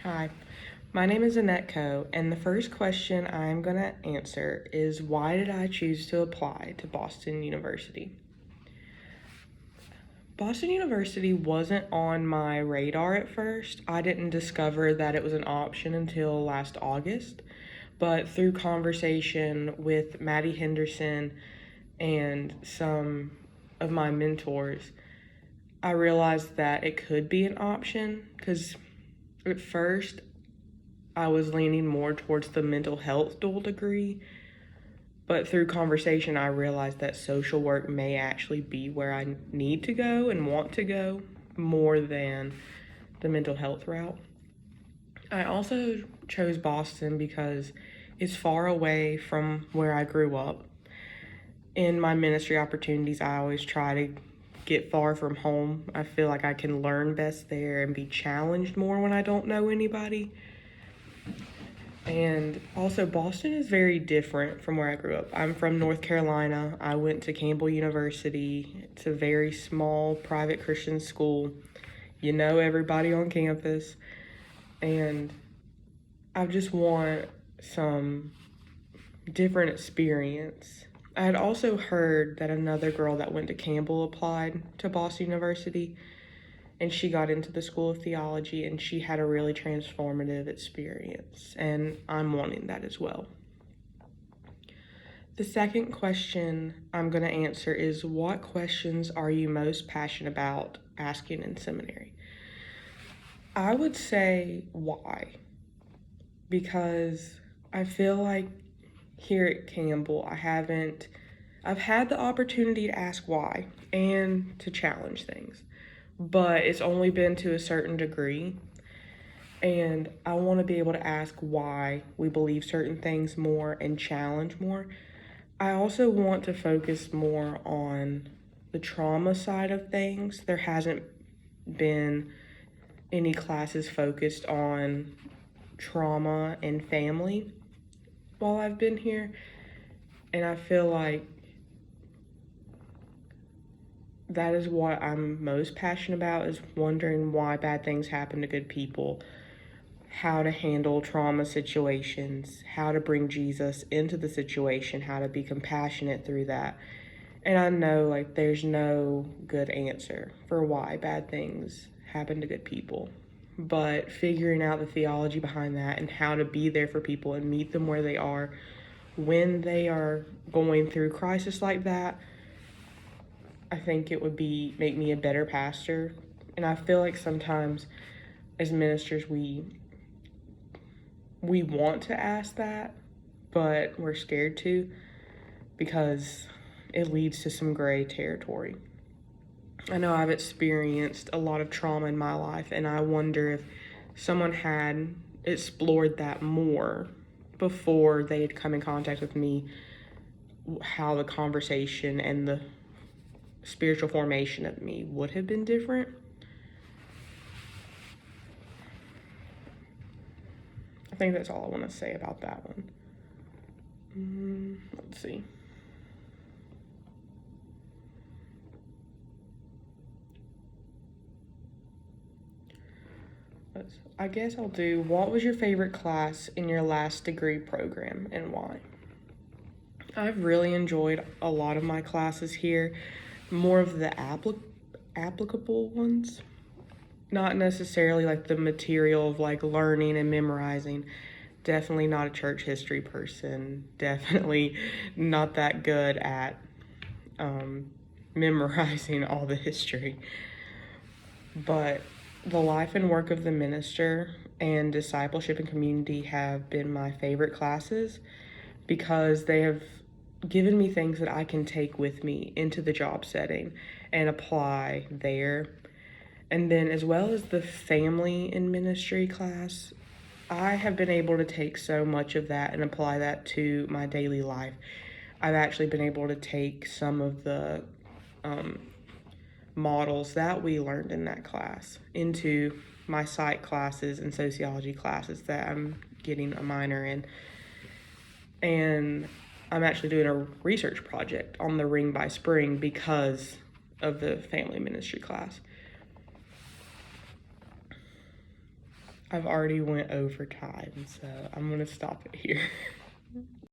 Hi, my name is Annette Coe, and the first question I'm going to answer is why did I choose to apply to Boston University? Boston University wasn't on my radar at first. I didn't discover that it was an option until last August, but through conversation with Maddie Henderson and some of my mentors, I realized that it could be an option because at first I was leaning more towards the mental health dual degree, but through conversation, I realized that social work may actually be where I need to go and want to go more than the mental health route. I also chose Boston because it's far away from where I grew up. In my ministry opportunities, I always try to get far from home. I feel like I can learn best there and be challenged more when I don't know anybody. And also, Boston is very different from where I grew up. I'm from North Carolina. I went to Campbell University. It's a very small private Christian school. You know everybody on campus. And I just want some different experience. I had also heard that another girl that went to Campbell applied to Boston University, and she got into the School of Theology, and she had a really transformative experience, and I'm wanting that as well. The second question I'm going to answer is, what questions are you most passionate about asking in seminary? I would say why, because I feel like here at Campbell, I've had the opportunity to ask why and to challenge things, but it's only been to a certain degree. And I want to be able to ask why we believe certain things more and challenge more. I also want to focus more on the trauma side of things. There hasn't been any classes focused on trauma and family while I've been here. And I feel like that is what I'm most passionate about, is wondering why bad things happen to good people, how to handle trauma situations, how to bring Jesus into the situation, how to be compassionate through that. And I know like there's no good answer for why bad things happen to good people, but figuring out the theology behind that and how to be there for people and meet them where they are when they are going through crisis like that, I think it would make me a better pastor. And I feel like sometimes as ministers we want to ask that, but we're scared to because it leads to some gray territory. I know I've experienced a lot of trauma in my life, and I wonder if someone had explored that more before they had come in contact with me, how the conversation and the spiritual formation of me would have been different. I think that's all I want to say about that one. Let's see. I guess I'll do, what was your favorite class in your last degree program and why? I've really enjoyed a lot of my classes here, more of the applicable ones. Not necessarily like the material of like learning and memorizing. Definitely not a church history person. Definitely not that good at memorizing all the history. But the life and work of the minister and discipleship and community have been my favorite classes because they have given me things that I can take with me into the job setting and apply there. And then as well as the family and ministry class, I have been able to take so much of that and apply that to my daily life. I've actually been able to take some of the models that we learned in that class into my psych classes and sociology classes that I'm getting a minor in. And I'm actually doing a research project on the Ring by Spring because of the family ministry class. I've already went over time, so I'm gonna stop it here.